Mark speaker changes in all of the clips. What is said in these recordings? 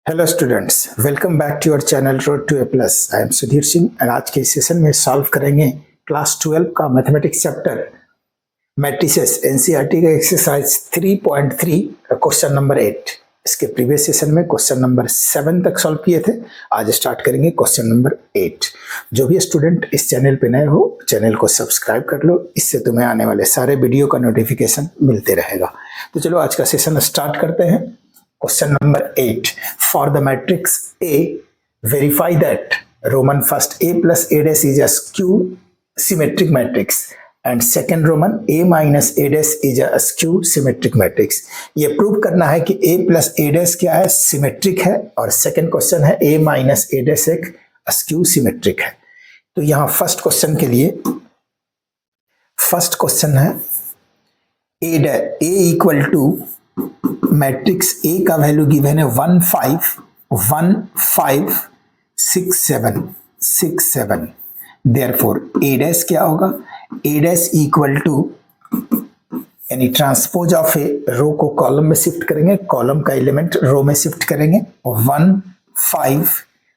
Speaker 1: Hello students, welcome back to your channel road to A plus. I am Sudhir Singh and आज के इस session में solve करेंगे class 12 का मैथमेटिक्स चैप्टर मैट्रिसेस एनसीईआरटी का एक्सरसाइज 3.3 क्वेश्चन नंबर 8। इसके प्रीवियस सेशन में क्वेश्चन नंबर 7 तक सॉल्व किए थे। आज स्टार्ट करेंगे क्वेश्चन नंबर 8। जो भी स्टूडेंट इस चैनल पे नए हो, चैनल को सब्सक्राइब कर लो, इससे तुम्हें आने वाले सारे वीडियो का नोटिफिकेशन मिलते रहेगा। तो चलो आज का सेशन स्टार्ट करते हैं। Question number 8. For the matrix A, verify that Roman first A plus A dash is a skew symmetric matrix and second Roman A minus A dash is a skew symmetric matrix. ये prove करना है कि A plus A dash क्या है, symmetric है, और second question है A minus A dash एक स्क्यू सिमेट्रिक है। तो यहाँ फर्स्ट क्वेश्चन के लिए फर्स्ट क्वेश्चन है A equal to matrix A का वैल्यू गिवन है 1 5 1 5 6 7 6 7। देयरफॉर ए डैश क्या होगा, ए डैश इक्वल टू यानी ट्रांसपोज ऑफ ए, रो को कॉलम में शिफ्ट करेंगे, कॉलम का एलिमेंट रो में शिफ्ट करेंगे। 1 5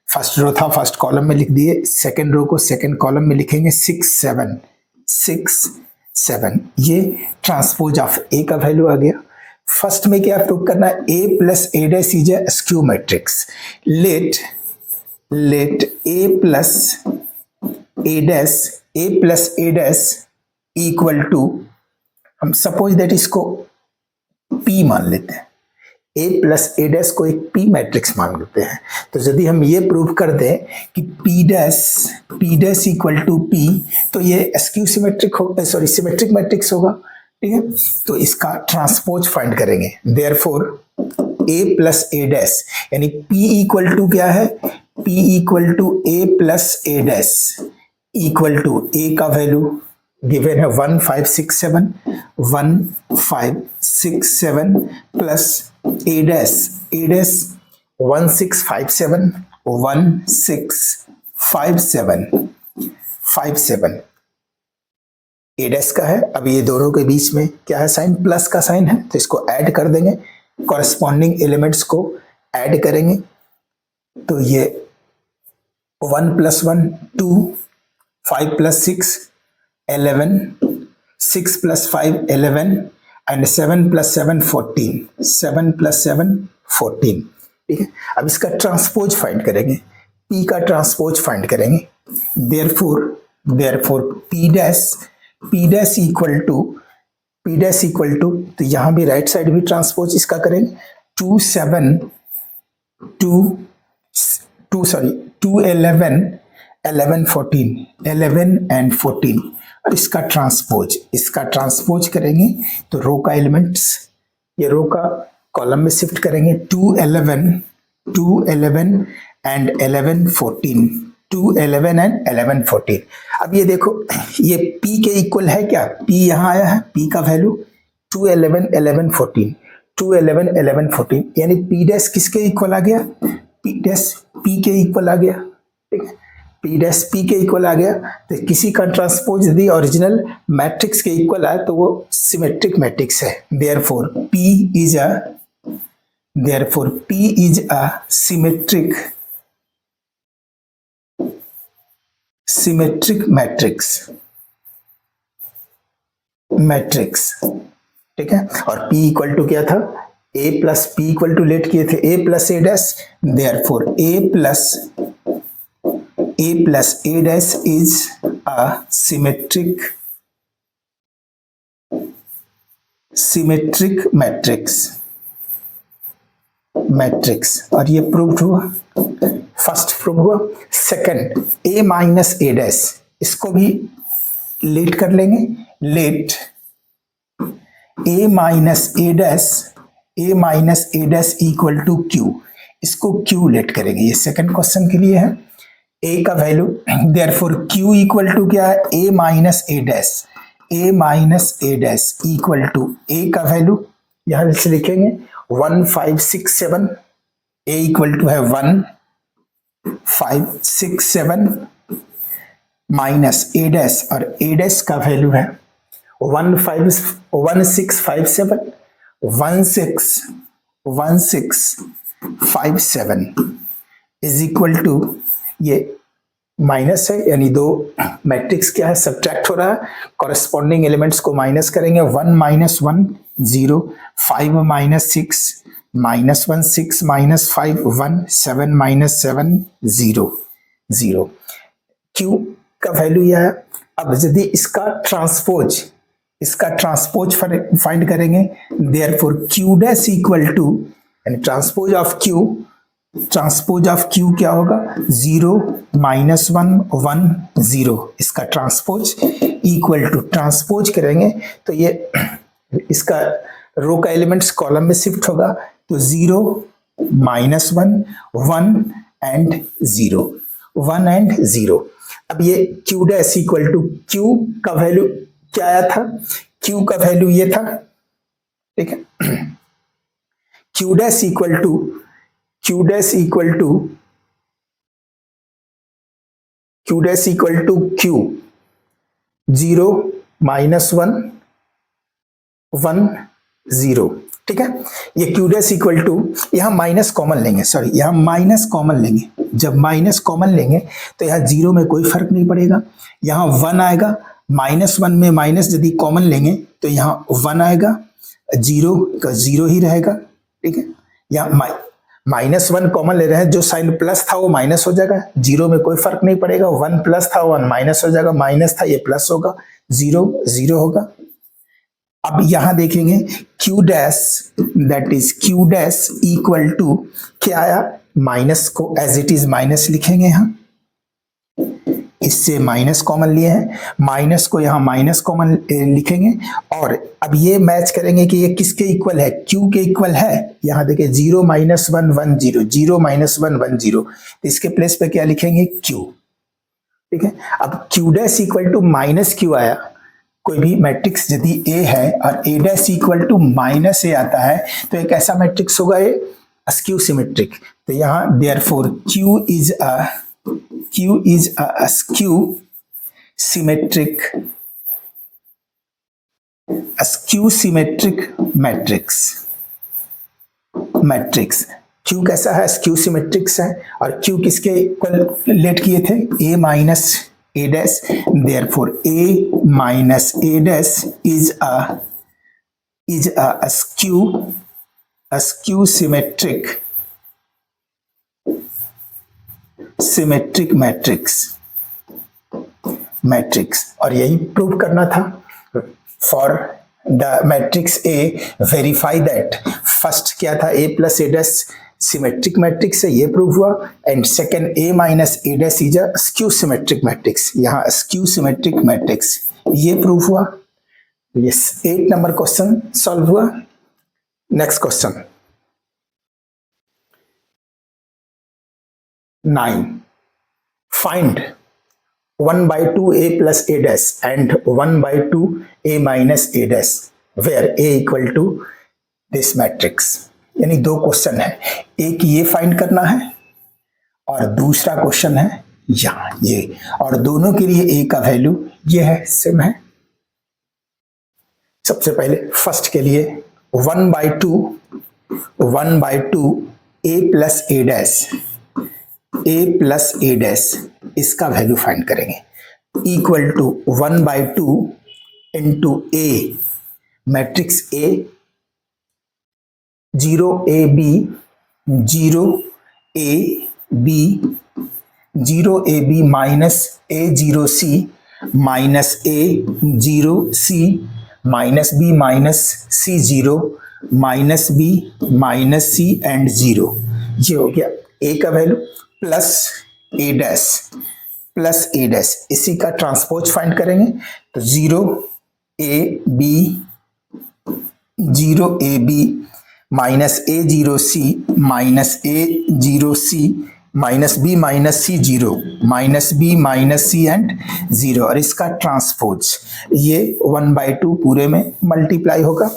Speaker 1: फर्स्ट रो था, फर्स्ट कॉलम में लिख दिए, सेकंड रो को सेकंड कॉलम में लिखेंगे 6 7 6 7। ये ट्रांसपोज ऑफ ए का वैल्यू आ गया। फर्स्ट में क्या प्रूव करना है, a plus A dash is a skew matrix. Let a plus A dash equal to, हम सपोज दैट इसको p मान लेते हैं, a प्लस ए डैश को एक p मैट्रिक्स मान लेते हैं। तो यदि हम ये प्रूव कर दें कि p dash equal to p, तो ये स्क्यू सिमेट्रिक होगा, सॉरी सिमेट्रिक मैट्रिक्स होगा। ठीक है, तो इसका ट्रांसपोज फाइंड करेंगे। Therefore a plus A dash यानी p इक्वल टू क्या है, p equal to a plus A dash equal to a का वैल्यू गिवन है 1 5 6 7 1 5 6 7 plus a dash 1 6 5 7 1 6 5 7 5 7 A dash का है। अब ये दोनों के बीच में क्या है, साइन प्लस का साइन है, तो इसको ऐड कर देंगे, कॉरेस्पॉन्डिंग एलिमेंट्स को ऐड करेंगे। तो ये 1 plus 1 2 5 plus 6 11 6 plus 5 11 and 7 plus 7 14 7 plus 7 14। ठीक है, अब इसका ट्रांसपोज फाइंड करेंगे, p का ट्रांसपोज फाइंड करेंगे। Therefore p dash equal to, तो यहां भी राइट साइड भी ट्रांसपोज इसका करेंगे, 2 11 11 14 11 एंड 14। और इसका ट्रांसपोज करेंगे तो रो का एलिमेंट्स, ये रो का कॉलम में शिफ्ट करेंगे, 2 11 एंड 11 14 2 11 एंड 11 14। अब ये देखो, ये p के इक्वल है क्या, p यहाँ आया है, p का वैल्यू 2 11 11 14 2 11 11 14, यानी p डैश किसके इक्वल आ गया, p डैश p के इक्वल आ गया। ठीक है, p डैश p के इक्वल आ गया। तो किसी का ट्रांसपोज यदि ओरिजिनल मैट्रिक्स के इक्वल आए तो वो सिमेट्रिक मैट्रिक्स है। Therefore p is a symmetric matrix. ठीक है, और p इक्वल टू क्या था, a plus p equal to let किए थे a plus A dash. Therefore a plus A dash is a symmetric matrix. और ये प्रूव हुआ, फर्स्ट प्रूव हुआ। Second a minus A dash, इसको भी लेट कर लेंगे, let a minus A dash equal to q, इसको q लेट करेंगे। ये सेकंड क्वेश्चन के लिए है, a का value. Therefore q equal to क्या है, a minus A dash equal to a का वैल्यू यहां से लिखेंगे 1 5 6 7, a इक्वल टू है 1 5 6 7 माइनस ए डैश, और ए डैश का वैल्यू है 1 6 5 7 1 6 57 इज इक्वल टू, ये माइनस है यानी दो मैट्रिक्स क्या है, सब्ट्रैक्ट हो रहा है, कॉरेस्पॉन्डिंग एलिमेंट्स को माइनस करेंगे, 1 minus 1 0, 5 minus 6 minus 1, 6 minus 5 1, 7 minus 7 0 0। Q का वैल्यू यह है। अब यदि इसका ट्रांसपोज फाइंड करेंगे, therefore Q dash equal to, यानी ट्रांसपोज ऑफ क्यू क्या होगा, 0 माइनस 1 1 0, इसका ट्रांसपोज इक्वल टू, ट्रांसपोज करेंगे तो ये इसका रो का एलिमेंट्स कॉलम में शिफ्ट होगा, तो 0 माइनस 1 1 एंड 0 1 एंड 0। अब ये Q dash equal to, Q का वैल्यू क्या आया था, क्यू का वैल्यू ये था, ठीक है। Q dash equal to 0 minus 1 1 0, ठीक है। ये क्यू डैश इक्वल टू, यहां माइनस कॉमन लेंगे, जब माइनस कॉमन लेंगे तो यहाँ 0 में कोई फर्क नहीं पड़ेगा, यहाँ 1 आएगा, माइनस 1 में माइनस यदि कॉमन लेंगे तो यहाँ 1 आएगा, 0 का 0 ही रहेगा, ठीक है। यहाँ माइनस 1 कॉमन ले रहे हैं, जो साइन प्लस था वो माइनस हो जाएगा, 0 में कोई फर्क नहीं पड़ेगा, 1 प्लस था 1 माइनस हो जाएगा, माइनस था ये प्लस होगा, 0 0 होगा। अब यहां देखेंगे Q dash, that is Q dash equal to क्या आया, माइनस को एज इट इज माइनस लिखेंगे, यहां इससे माइनस कॉमन लिए हैं, माइनस को यहाँ माइनस कॉमन लिखेंगे, और अब ये मैच करेंगे कि ये किसके इक्वल है, क्यू के इक्वल है। यहाँ देखिए 0 माइनस 1 1 0, 0 माइनस 1 1 0, तो इसके प्लेस पे क्या लिखेंगे, क्यू, ठीक है। अब Q dash equal to minus Q आया, कोई भी मैट्रिक्स यदि ए है और A dash equal to minus A आता है तो एक ऐसा मैट्रिक्स होगा ये स्क्यू सिमेट्रिक। तो यहाँ therefore Q is a skew symmetric matrix. Q कैसा है, स्क्यू सिमेट्रिक्स है, और क्यू किसके इक्वल लेट किए थे, A minus A dash, therefore A minus A dash is a skew symmetric matrix, और यही प्रूव करना था। For the matrix A verify that, first क्या था, A plus A dash symmetric matrix है, ये प्रूव हुआ, and second A minus A dash is a skew symmetric matrix, यहाँ स्क्यू सिमेट्रिक मैट्रिक्स ये प्रूव हुआ। यस, 8 नंबर क्वेश्चन सॉल्व हुआ। Next question 9, find 1/2 a plus a dash and 1/2 a minus a dash where a equal to this matrix। यानी दो question है, एक ये फाइंड करना है और दूसरा क्वेश्चन है यहाँ ये, और दोनों के लिए a का वैल्यू ये है, सेम है। सबसे पहले फर्स्ट के लिए 1/2 a plus a dash, a plus A dash, इसका वैल्यू फाइंड करेंगे, equal to 1/2 into A matrix A, 0 a b 0 a b 0 a b minus a 0 c minus a 0 c minus b minus c 0 minus b minus c and 0, ये हो गया a का value, plus A dash, इसी का transpose find करेंगे, तो 0 a b minus a 0 c minus a 0 c minus b minus c 0 minus b minus c and 0, और इसका ट्रांसपोज ये 1/2 पूरे में मल्टीप्लाई होगा,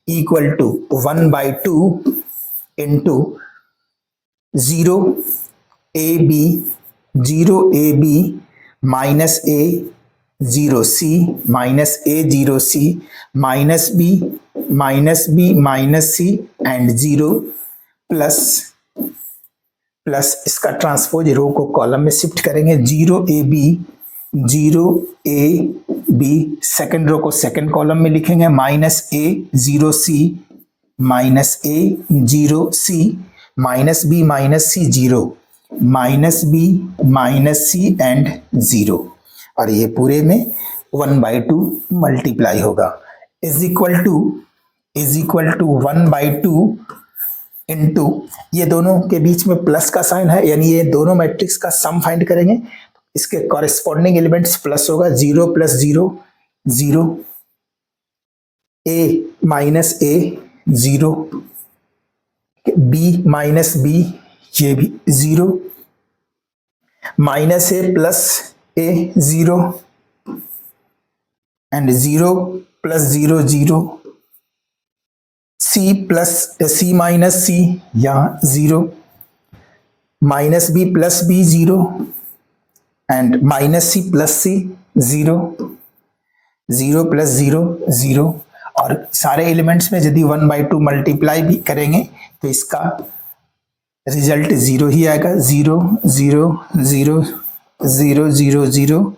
Speaker 1: equal to 1/2 into 0 a b minus a 0 c minus a 0 c minus b minus c and 0 plus plus इसका transpose row को column में shift करेंगे, 0 बी सेकंड रो को सेकंड कॉलम में लिखेंगे, minus A 0 C minus B minus C 0 minus B minus C and 0, और ये पूरे में 1/2 मल्टीप्लाई होगा, इज इक्वल टू 1/2 इंटू, ये दोनों के बीच में प्लस का साइन है, यानी ये दोनों मैट्रिक्स का सम फाइंड करेंगे, इसके कॉरेस्पॉन्डिंग एलिमेंट्स प्लस होगा, 0 + 0 0, a minus A 0, b minus b ये भी 0, minus a plus a 0 and 0 + 0 0, C minus c यहाँ 0, minus b plus b 0 and minus c plus c 0, 0 + 0 0, और सारे एलिमेंट्स में यदि 1/2 मल्टीप्लाई भी करेंगे तो इसका रिजल्ट 0 ही आएगा, 0 0 0 0 0 0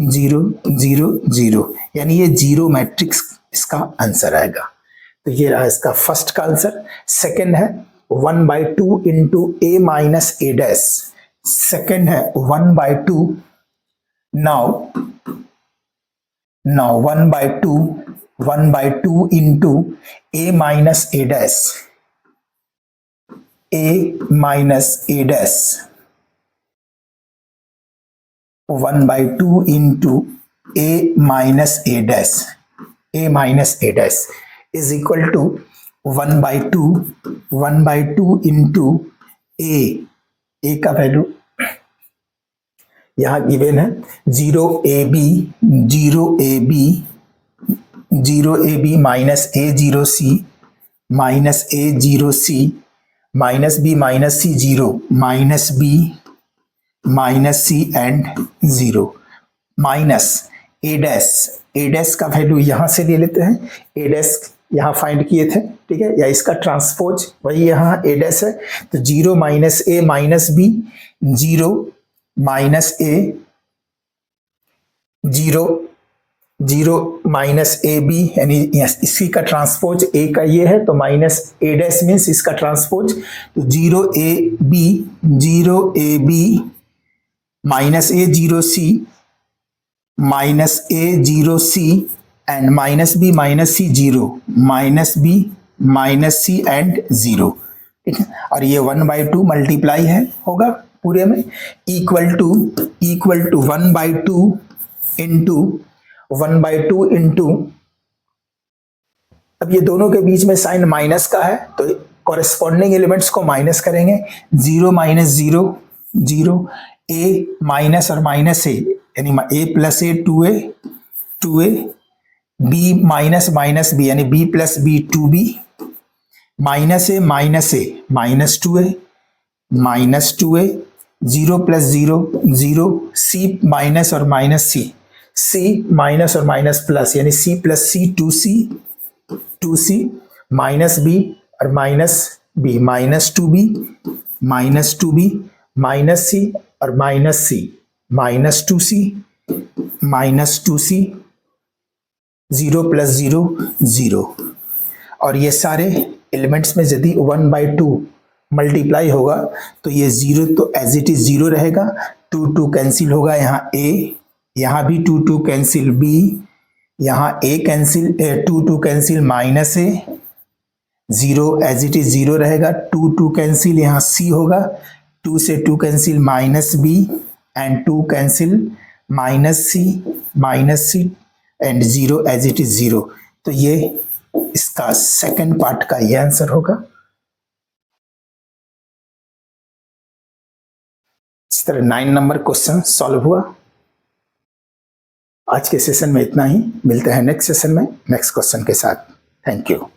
Speaker 1: 0 0 0, यानी ये 0 मैट्रिक्स इसका आंसर आएगा। तो ये रहा इसका फर्स्ट का आंसर। सेकंड है 1/2 into A minus A dash, second है 1/2, now 1/2 into A minus A dash, a minus a dash, 1/2 into a minus a dash, a minus a dash is equal to 1/2 into a का value यहाँ given है 0ab minus a0c minus a0c minus B minus C 0 minus B minus C and 0, minus A dash का value यहाँ से ले लेते हैं, ए dash यहाँ फाइंड किए थे, ठीक है, या इसका ट्रांसपोज वही यहाँ ए डैश है, तो 0 minus A minus B 0 minus A 0 0 minus A B, यानी इसी का ट्रांसपोज ए का ये है, तो माइनस ए डैश मीन्स इसका ट्रांसपोज, तो 0 A B minus A 0 C minus A 0 C and minus B minus C 0 minus B minus C and 0, ठीक है, और ये 1/2 मल्टीप्लाई है होगा पूरे में, इक्वल टू 1/2 इंटू, अब ये दोनों के बीच में साइन माइनस का है तो कॉरेस्पॉन्डिंग एलिमेंट्स को माइनस करेंगे, 0 माइनस 0 0, ए माइनस और माइनस ए यानी a plus a 2a, b minus minus b यानी b plus b 2b, minus ए माइनस 2a माइनस 2a, 0 + 0 0, सी माइनस और माइनस सी माइनस और माइनस प्लस यानी c plus c 2c minus b और minus B minus 2b minus minus c और minus c minus 2c 0 + 0 0, और ये सारे elements में यदि 1/2 मल्टीप्लाई होगा तो ये 0 तो एज इट इज 0 रहेगा, 2 कैंसिल होगा, यहाँ a, यहाँ भी 2 कैंसिल b, यहाँ a cancel 2 cancel minus a, 0 as it is 0 रहेगा, 2 कैंसिल, यहाँ c होगा, 2 से 2 cancel minus b and 2 cancel minus c and 0 as it is 0, तो ये इसका सेकंड पार्ट का ये आंसर होगा। इस तरह 9 नंबर क्वेश्चन सॉल्व हुआ। आज के सेशन में इतना ही, मिलते हैं नेक्स्ट सेशन में नेक्स्ट क्वेश्चन के साथ। Thank you.